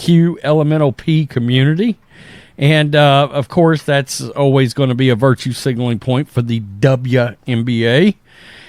LGBTQ elemental P community. And, of course, that's always going to be a virtue signaling point for the WNBA.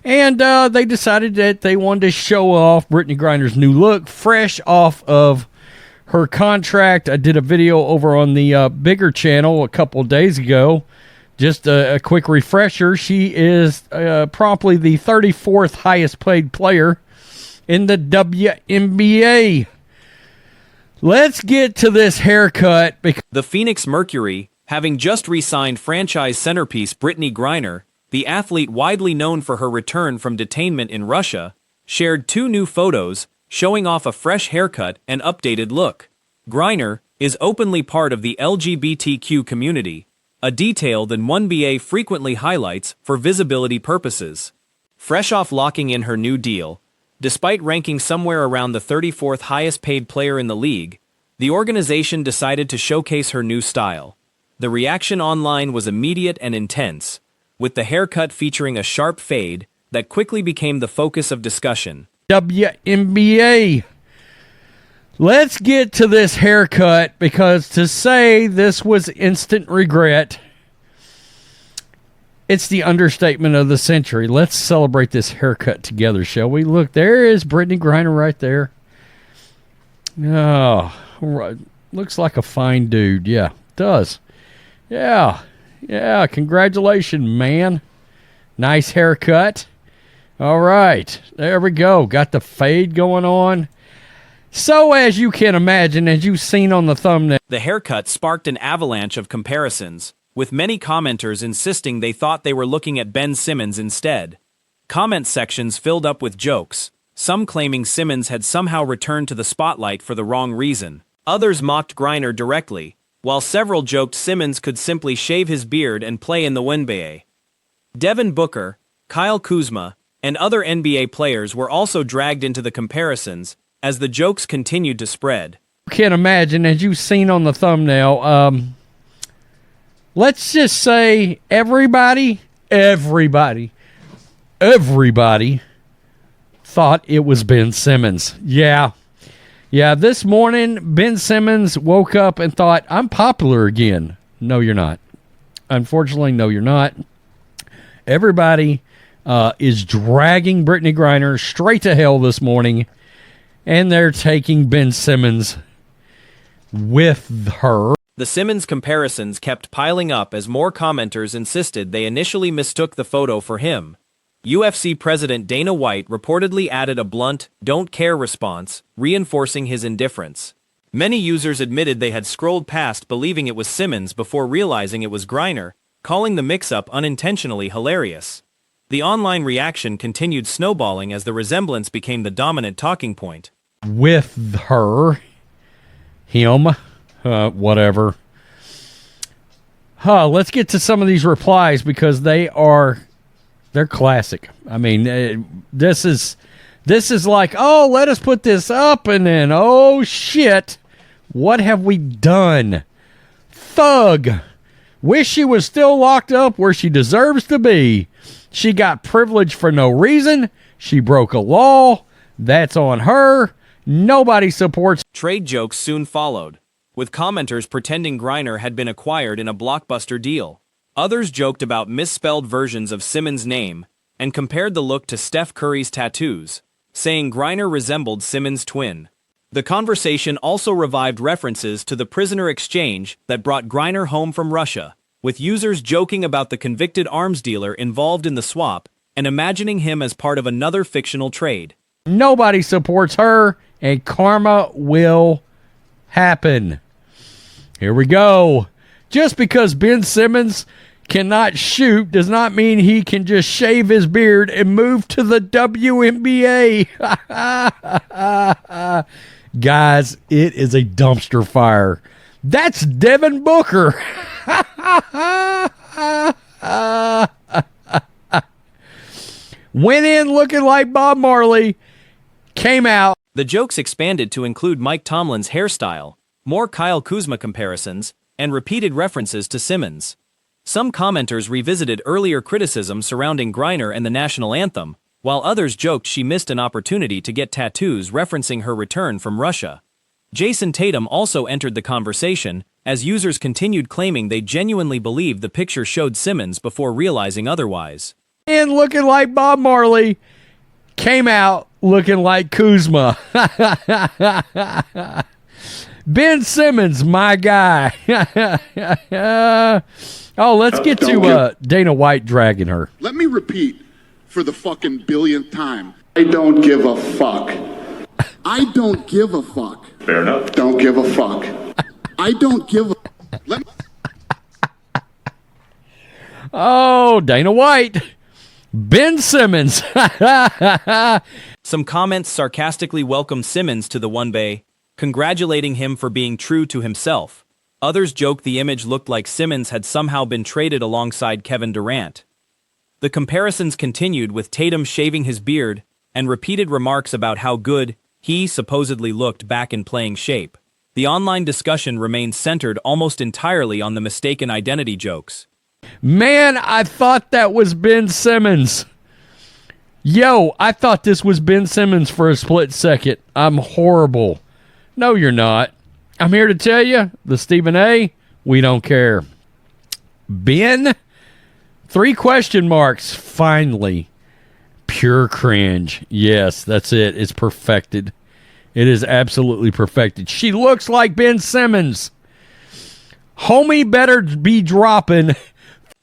And they decided that they wanted to show off Brittney Griner's new look, fresh off of her contract. I did a video over on the bigger channel a couple of days ago. Just a quick refresher. She is promptly the 34th highest paid player in the WNBA. Let's get to this haircut. The Phoenix Mercury, having just re-signed franchise centerpiece Brittney Griner, the athlete widely known for her return from detainment in Russia, shared 2 new photos showing off a fresh haircut and updated look. Griner is openly part of the LGBTQ community, a detail that WNBA frequently highlights for visibility purposes. Fresh off locking in her new deal, despite ranking somewhere around the 34th highest paid player in the league, the organization decided to showcase her new style. The reaction online was immediate and intense, with the haircut featuring a sharp fade that quickly became the focus of discussion. WNBA. Let's get to this haircut, because to say this was instant regret, it's the understatement of the century. Let's celebrate this haircut together, shall we? Look, there is Brittney Griner right there. Oh, right. Looks like a fine dude. Yeah, it does. Yeah, congratulations, man. Nice haircut. All right, there we go. Got the fade going on. So, as you can imagine, as you've seen on the thumbnail, the haircut sparked an avalanche of comparisons, with many commenters insisting they thought they were looking at Ben Simmons instead. Comment sections filled up with jokes, some claiming Simmons had somehow returned to the spotlight for the wrong reason. Others mocked Griner directly, while several joked Simmons could simply shave his beard and play in the WNBA. Devin Booker, Kyle Kuzma, and other NBA players were also dragged into the comparisons as the jokes continued to spread. You can imagine, as you've seen on the thumbnail, let's just say everybody thought it was Ben Simmons. Yeah, this morning, Ben Simmons woke up and thought, I'm popular again. No, you're not. Unfortunately, no, you're not. Everybody is dragging Brittney Griner straight to hell this morning, and they're taking Ben Simmons with her. The Simmons comparisons kept piling up as more commenters insisted they initially mistook the photo for him. UFC President Dana White reportedly added a blunt, "don't care" response, reinforcing his indifference. Many users admitted they had scrolled past believing it was Simmons before realizing it was Griner, calling the mix-up unintentionally hilarious. The online reaction continued snowballing as the resemblance became the dominant talking point. With her, him, whatever. Let's get to some of these replies, because they're classic. I mean, this is like, oh, let us put this up, and then, oh shit, what have we done? Thug. Wish she was still locked up where she deserves to be. She got privilege for no reason. She broke a law. That's on her. Nobody supports. Trade jokes soon followed, with commenters pretending Griner had been acquired in a blockbuster deal. Others joked about misspelled versions of Simmons' name and compared the look to Steph Curry's tattoos, saying Griner resembled Simmons' twin. The conversation also revived references to the prisoner exchange that brought Griner home from Russia, with users joking about the convicted arms dealer involved in the swap and imagining him as part of another fictional trade. Nobody supports her, and karma will happen. Here we go. Just because Ben Simmons cannot shoot does not mean he can just shave his beard and move to the WNBA. Guys, it is a dumpster fire. That's Devin Booker. Went in looking like Bob Marley, came out. The jokes expanded to include Mike Tomlin's hairstyle, more Kyle Kuzma comparisons, and repeated references to Simmons. Some commenters revisited earlier criticism surrounding Griner and the national anthem, while others joked she missed an opportunity to get tattoos referencing her return from Russia. Jason Tatum also entered the conversation, as users continued claiming they genuinely believed the picture showed Simmons before realizing otherwise. And looking like Bob Marley came out looking like Kuzma. Ben Simmons, my guy. Let's get to Dana White dragging her. Let me repeat for the fucking billionth time. I don't give a fuck. I don't give a fuck. Fair enough. Don't give a fuck. I don't give a... Dana White. Ben Simmons. Some comments sarcastically welcomed Simmons to the One Bay, congratulating him for being true to himself. Others joked the image looked like Simmons had somehow been traded alongside Kevin Durant. The comparisons continued with Tatum shaving his beard and repeated remarks about how good he supposedly looked back in playing shape. The online discussion remained centered almost entirely on the mistaken identity jokes. Man, I thought that was Ben Simmons. Yo, I thought this was Ben Simmons for a split second. I'm horrible. No, you're not. I'm here to tell you, the Stephen A., we don't care. Ben? 3 question marks. Finally. Pure cringe. Yes, that's it. It's perfected. It is absolutely perfected. She looks like Ben Simmons. Homie better be dropping.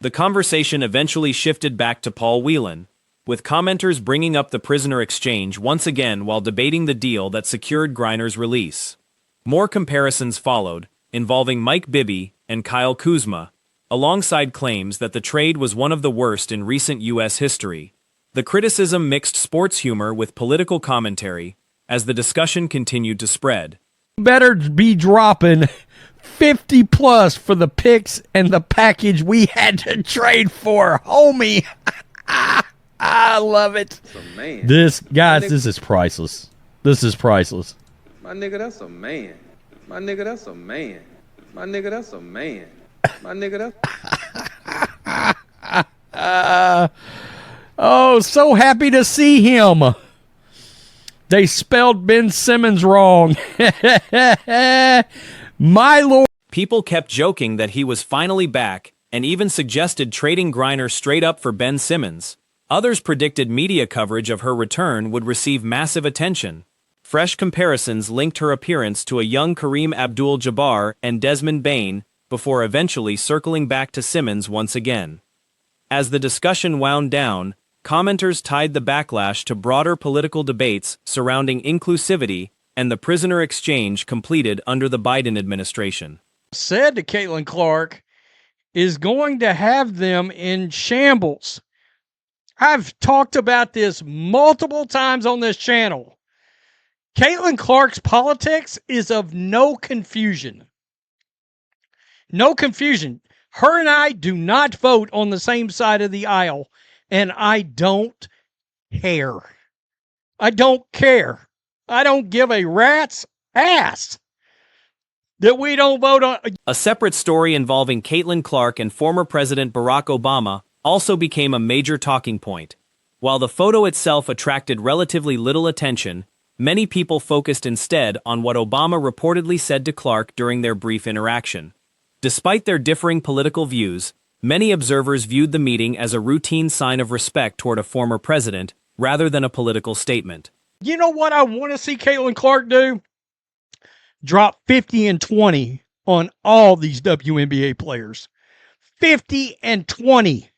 The conversation eventually shifted back to Paul Whelan, with commenters bringing up the prisoner exchange once again while debating the deal that secured Griner's release. More comparisons followed, involving Mike Bibby and Kyle Kuzma, alongside claims that the trade was one of the worst in recent U.S. history. The criticism mixed sports humor with political commentary as the discussion continued to spread. Better be dropping 50 plus for the picks and the package we had to trade for, homie. I love it. This is priceless. This is priceless. My nigga, that's a man. My nigga, that's a man. My nigga, that's a man. My nigga, that's... So happy to see him. They spelled Ben Simmons wrong. My lord. People kept joking that he was finally back and even suggested trading Griner straight up for Ben Simmons. Others predicted media coverage of her return would receive massive attention. Fresh comparisons linked her appearance to a young Kareem Abdul-Jabbar and Desmond Bain before eventually circling back to Simmons once again. As the discussion wound down, commenters tied the backlash to broader political debates surrounding inclusivity and the prisoner exchange completed under the Biden administration. Said to Caitlin Clark is going to have them in shambles. I've talked about this multiple times on this channel. Caitlin Clark's politics is of no confusion. No confusion. Her and I do not vote on the same side of the aisle, and I don't care. I don't care. I don't give a rat's ass that we don't vote on. A separate story involving Caitlin Clark and former President Barack Obama also became a major talking point. While the photo itself attracted relatively little attention, many people focused instead on what Obama reportedly said to Clark during their brief interaction. Despite their differing political views, many observers viewed the meeting as a routine sign of respect toward a former president, rather than a political statement. You know what I want to see Caitlin Clark do? Drop 50 and 20 on all these WNBA players. 50 and 20.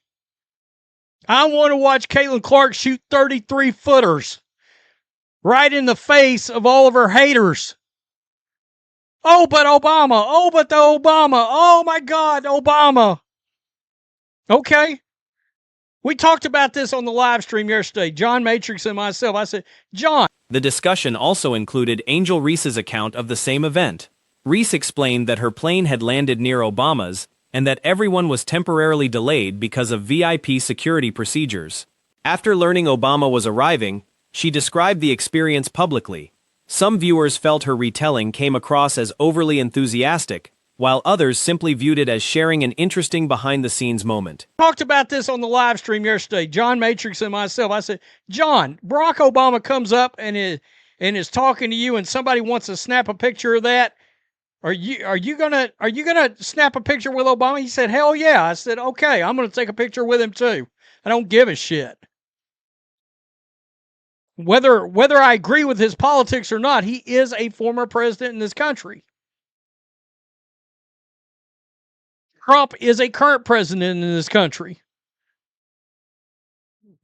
I want to watch Caitlin Clark shoot 33-footers right in the face of all of her haters. Oh, but Obama. Oh, but the Obama. Oh, my God, Obama. Okay. We talked about this on the live stream yesterday, John Matrix and myself. I said, John. The discussion also included Angel Reese's account of the same event. Reese explained that her plane had landed near Obama's and that everyone was temporarily delayed because of VIP security procedures. After learning Obama was arriving, she described the experience publicly. Some viewers felt her retelling came across as overly enthusiastic, while others simply viewed it as sharing an interesting behind-the-scenes moment. Talked about this on the live stream yesterday, John Matrix and myself. I said, John, Barack Obama comes up and and is talking to you and somebody wants to snap a picture of that, are you gonna snap a picture with Obama? He said, hell yeah. I said, okay, I'm gonna take a picture with him too. I don't give a shit. Whether I agree with his politics or not, he is a former president in this country. Trump is a current president in this country.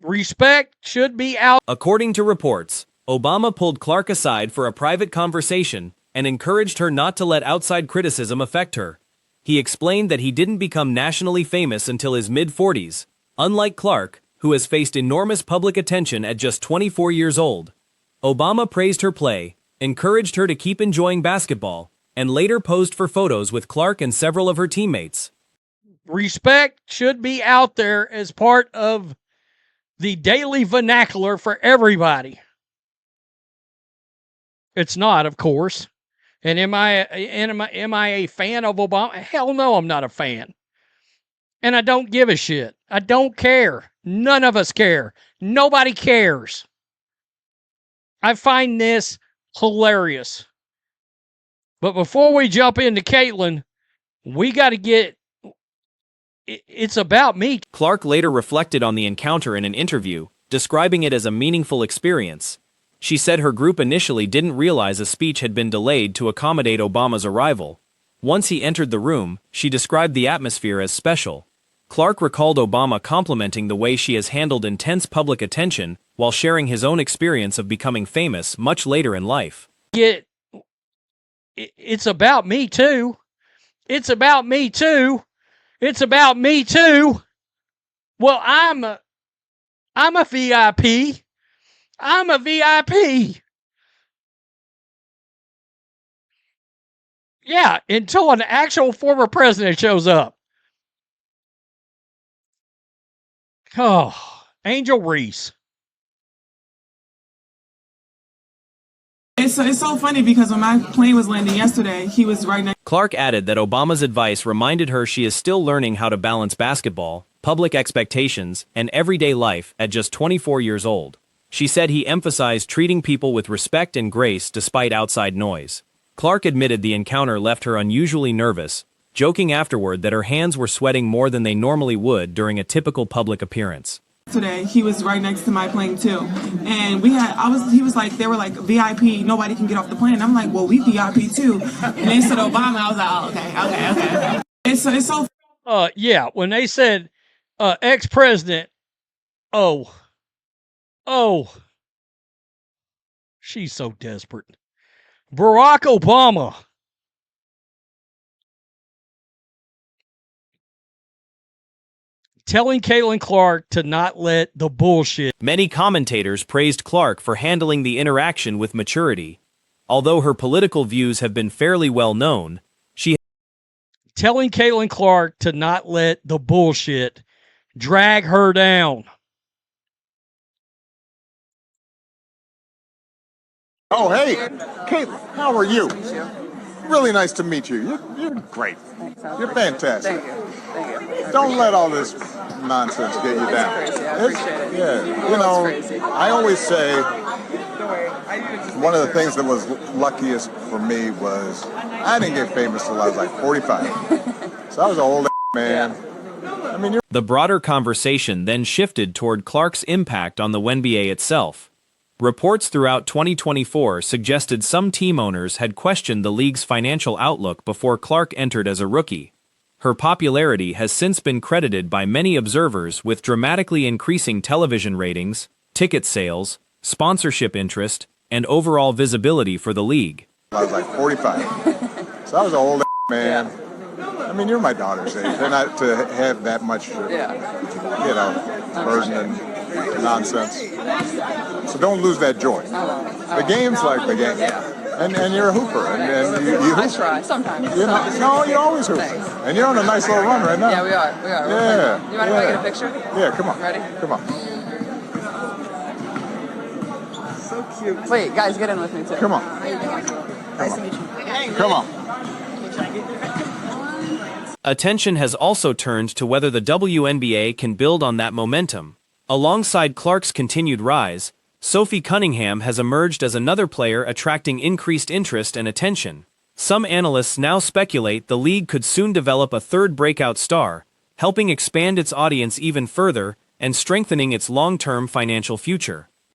Respect should be out. According to reports, Obama pulled Clark aside for a private conversation and encouraged her not to let outside criticism affect her. He explained that he didn't become nationally famous until his mid-40s, unlike Clark, who has faced enormous public attention at just 24 years old. Obama praised her play, encouraged her to keep enjoying basketball, and later posed for photos with Clark and several of her teammates. Respect should be out there as part of the daily vernacular for everybody. It's not, of course. And am I a fan of Obama? Hell no, I'm not a fan. And I don't give a shit. I don't care. None of us care. Nobody cares. I find this hilarious. But before we jump into Caitlyn, we got to get... It's about me. Clark later reflected on the encounter in an interview, describing it as a meaningful experience. She said her group initially didn't realize a speech had been delayed to accommodate Obama's arrival. Once he entered the room, she described the atmosphere as special. Clark recalled Obama complimenting the way she has handled intense public attention while sharing his own experience of becoming famous much later in life. It's about me too. It's about me too. It's about me too. Well, I'm a VIP. I'm a VIP. Yeah, until an actual former president shows up. Oh, Angel Reese. It's so funny because when my plane was landing yesterday, he was right next. Clark added that Obama's advice reminded her she is still learning how to balance basketball, public expectations, and everyday life at just 24 years old. She said he emphasized treating people with respect and grace despite outside noise. Clark admitted the encounter left her unusually nervous, joking afterward that her hands were sweating more than they normally would during a typical public appearance. Today, he was right next to my plane too, and he was like, they were like VIP, nobody can get off the plane. I'm like, well, we VIP too, and they said Obama. I was like, oh, okay. It's so. Yeah, when they said ex-president, oh, she's so desperate. Barack Obama. Telling Caitlyn Clark to not let the bullshit. Many commentators praised Clark for handling the interaction with maturity. Although her political views have been fairly well known, telling Caitlyn Clark to not let the bullshit drag her down. Oh, hey, Caitlyn, how are you? Really nice to meet you. You're great. You're fantastic. Thank you. Don't let all this nonsense get you down. It's crazy. I appreciate it. Yeah, you know, I always say one of the things that was luckiest for me was I didn't get famous till I was like 45. So I was an old man. I mean, the broader conversation then shifted toward Clark's impact on the WNBA itself. Reports throughout 2024 suggested some team owners had questioned the league's financial outlook before Clark entered as a rookie. Her popularity has since been credited by many observers with dramatically increasing television ratings, ticket sales, sponsorship interest, and overall visibility for the league. I was like 45. So I was an old man. I mean, you're my daughter's age. They're not to have that much, burden and nonsense. So don't lose that joy. The game's like the game. And you're a hooper. And you I try, sometimes. No, you always hoop. Thanks. And you're on a nice little run right now. Yeah, we are. Yeah. You mind if I get a picture? Yeah, come on. Ready? Come on. So cute. Wait, guys, get in with me too. Come on. Nice to meet you. Come on. Attention has also turned to whether the WNBA can build on that momentum. Alongside Clark's continued rise, Sophie Cunningham has emerged as another player attracting increased interest and attention. Some analysts now speculate the league could soon develop a third breakout star, helping expand its audience even further and strengthening its long-term financial future.